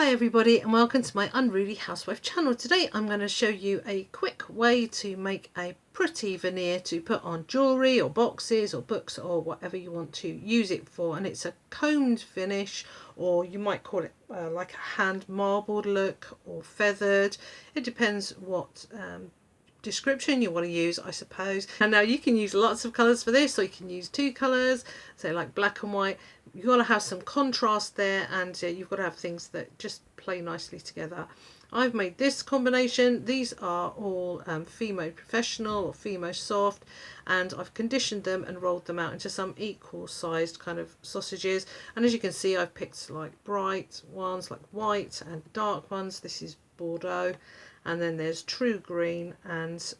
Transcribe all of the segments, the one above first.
Hi everybody and welcome to my Unruly Housewife channel. Today I'm going to show you a quick way to make a pretty veneer to put on jewellery or boxes or books or whatever you want to use it for, and it's a combed finish, or you might call it like a hand marbled look or feathered. It depends what description you want to use, I suppose. And now you can use lots of colours for this, or you can use two colours, say like black and white. You've got to have some contrast there, and you've got to have things that just play nicely together. I've made this combination. These are all Fimo Professional or Fimo Soft, and I've conditioned them and rolled them out into some equal sized kind of sausages. And as you can see, I've picked like bright ones like white and dark ones. This is Bordeaux, and then there's True Green and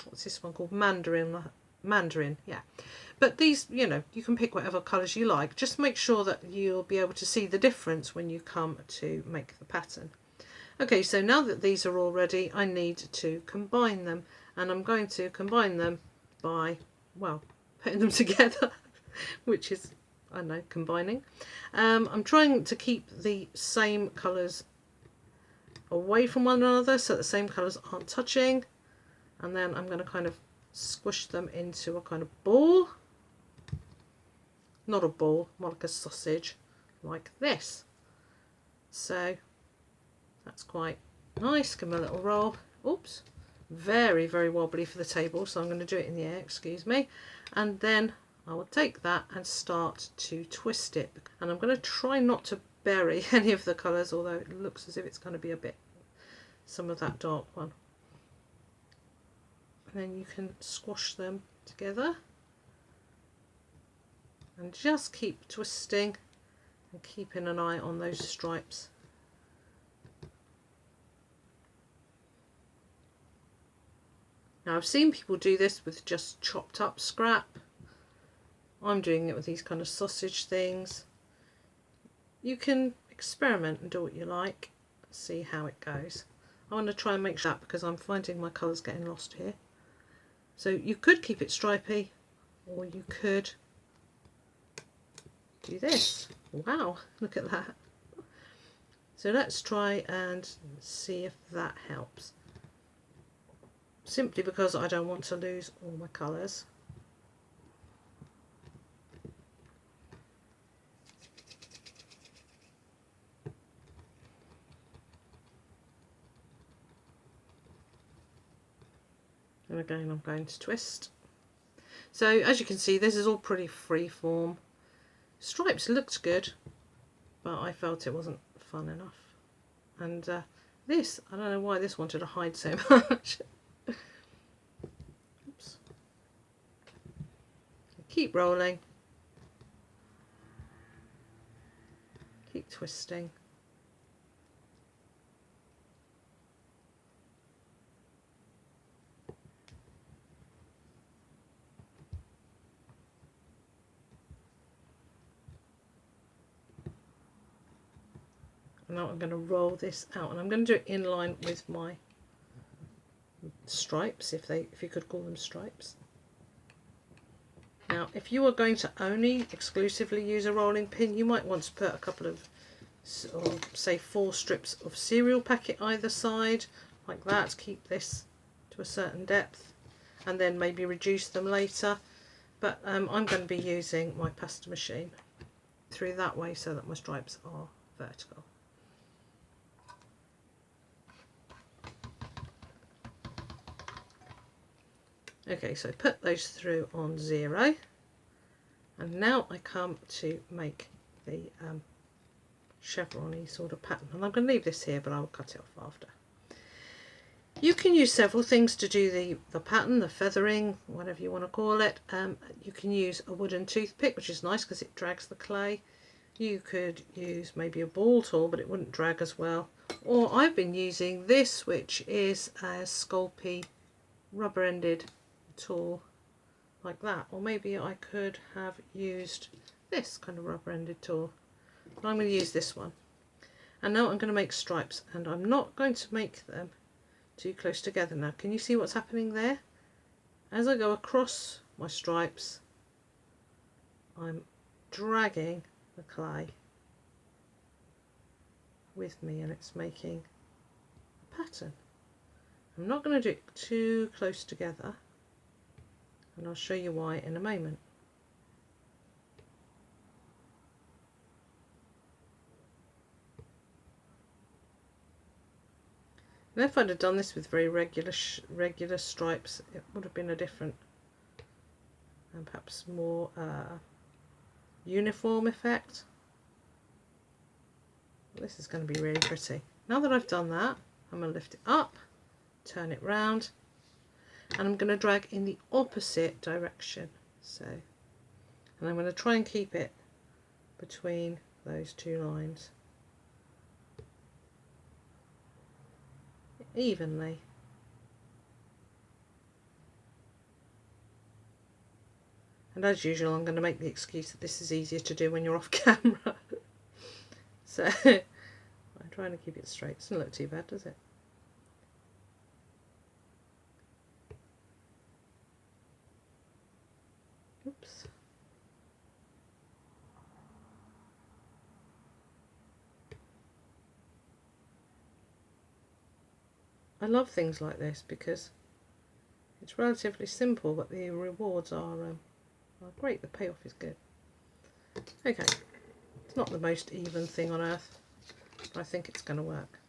what's this one called? Mandarin, yeah. But these, you know, you can pick whatever colours you like. Just make sure that you'll be able to see the difference when you come to make the pattern. Okay, so now that these are all ready, I need to combine them, and I'm going to combine them by, well, putting them together, which is, I know, combining. I'm trying to keep the same colours away from one another so the same colours aren't touching, and then I'm going to kind of squish them into a kind of ball. Not a ball, more like a sausage, like this. So that's quite nice. Give them a little roll. Oops, very, very wobbly for the table, so I'm going to do it in the air, excuse me. And then I will take that and start to twist it. And I'm going to try not to bury any of the colours, although it looks as if it's going to be a bit, some of that dark one. And then you can squash them together. And just keep twisting and keeping an eye on those stripes. Now I've seen people do this with just chopped up scrap. I'm doing it with these kind of sausage things. You can experiment and do what you like, see how it goes. I want to try and make that because I'm finding my colours getting lost here. So you could keep it stripy, or you could do this. Wow, look at that. So let's try and see if that helps. Simply because I don't want to lose all my colours. And again I'm going to twist. So as you can see, this is all pretty free form. Stripes looked good, but I felt it wasn't fun enough. And this, I don't know why this wanted to hide so much. Oops. Keep rolling. Keep twisting. Now I'm going to roll this out, and I'm going to do it in line with my stripes, if you could call them stripes. Now if you are going to only exclusively use a rolling pin, you might want to put a couple of, or say 4 strips of cereal packet either side, like that, to keep this to a certain depth, and then maybe reduce them later. But I'm going to be using my pasta machine through that way so that my stripes are vertical. Okay, so put those through on 0, and now I come to make the chevron-y sort of pattern, and I'm going to leave this here, but I'll cut it off after. You can use several things to do the pattern, the feathering, whatever you want to call it. You can use a wooden toothpick, which is nice because it drags the clay. You could use maybe a ball tool, but it wouldn't drag as well. Or I've been using this, which is a Sculpey rubber-ended tool, like that. Or maybe I could have used this kind of rubber-ended tool, but I'm going to use this one. And now I'm going to make stripes, and I'm not going to make them too close together. Now can you see what's happening there? As I go across my stripes, I'm dragging the clay with me and it's making a pattern. I'm not going to do it too close together, and I'll show you why in a moment. And if I'd have done this with very regular stripes, it would have been a different and perhaps more uniform effect. This is going to be really pretty. Now that I've done that, I'm going to lift it up, turn it round, and I'm going to drag in the opposite direction. So, and I'm going to try and keep it between those two lines evenly. And as usual, I'm going to make the excuse that this is easier to do when you're off camera. So I'm trying to keep it straight. It doesn't look too bad, does it? Oops. I love things like this because it's relatively simple, but the rewards are great. The payoff is good. Okay, it's not the most even thing on earth, but I think it's going to work.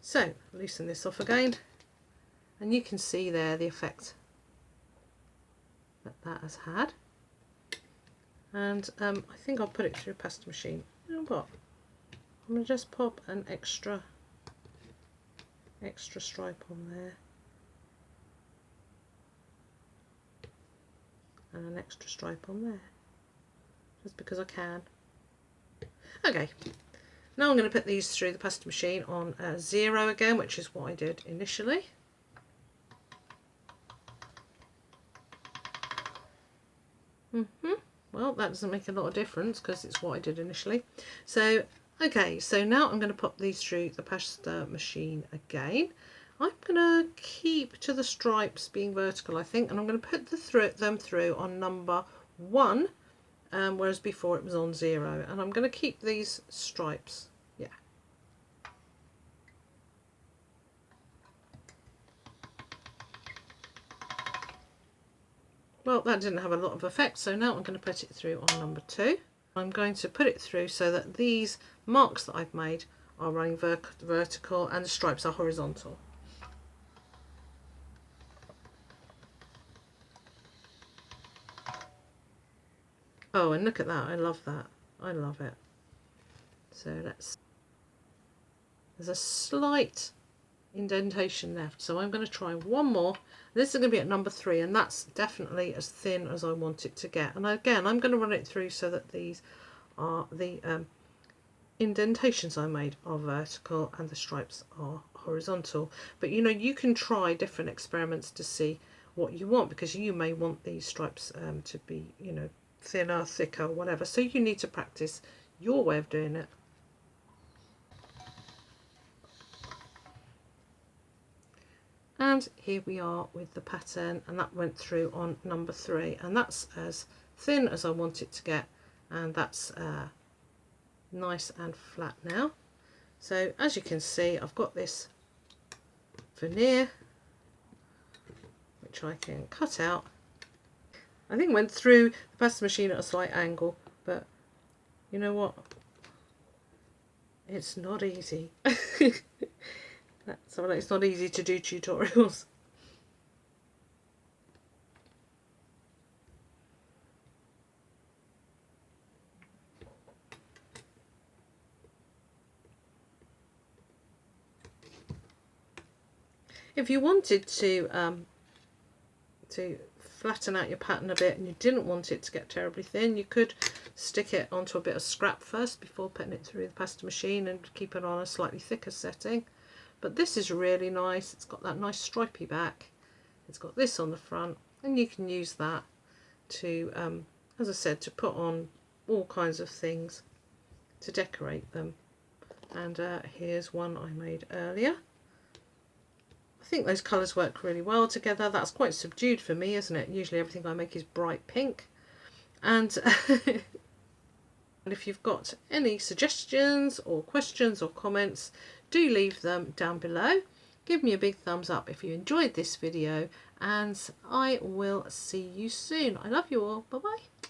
So loosen this off again, and you can see there the effect that that has had. And I think I'll put it through a pasta machine. You know what? I'm going to just pop an extra stripe on there, and an extra stripe on there, just because I can. Okay, now I'm going to put these through the pasta machine on 0 again, which is what I did initially. Well, that doesn't make a lot of difference because it's what I did initially. So okay, so now I'm going to pop these through the pasta machine again. I'm going to keep to the stripes being vertical, I think, and I'm going to put them through on number 1, whereas before it was on 0. And I'm going to keep these stripes, yeah. Well, that didn't have a lot of effect, so now I'm going to put it through on number 2. I'm going to put it through so that these marks that I've made are running vertical and the stripes are horizontal. Oh, and look at that, I love that. I love it. So there's a slight indentation left, so I'm going to try one more. This is going to be at number 3, and that's definitely as thin as I want it to get. And again, I'm going to run it through so that these are the indentations I made are vertical and the stripes are horizontal. But you know, you can try different experiments to see what you want, because you may want these stripes to be, you know, thinner, thicker, whatever. So you need to practice your way of doing it. And here we are with the pattern, and that went through on number 3, and that's as thin as I want it to get, and that's nice and flat now. So as you can see, I've got this veneer which I can cut out. I think it went through the pasta machine at a slight angle, but you know what? It's not easy. So it's not easy to do tutorials. If you wanted to flatten out your pattern a bit and you didn't want it to get terribly thin, you could stick it onto a bit of scrap first before putting it through the pasta machine and keep it on a slightly thicker setting. But this is really nice. It's got that nice stripy back. It's got this on the front, and you can use that to, as I said, to put on all kinds of things to decorate them. And here's one I made earlier. I think those colours work really well together. That's quite subdued for me, isn't it? Usually everything I make is bright pink. And And if you've got any suggestions or questions or comments, do leave them down below. Give me a big thumbs up if you enjoyed this video, and I will see you soon. I love you all. Bye bye.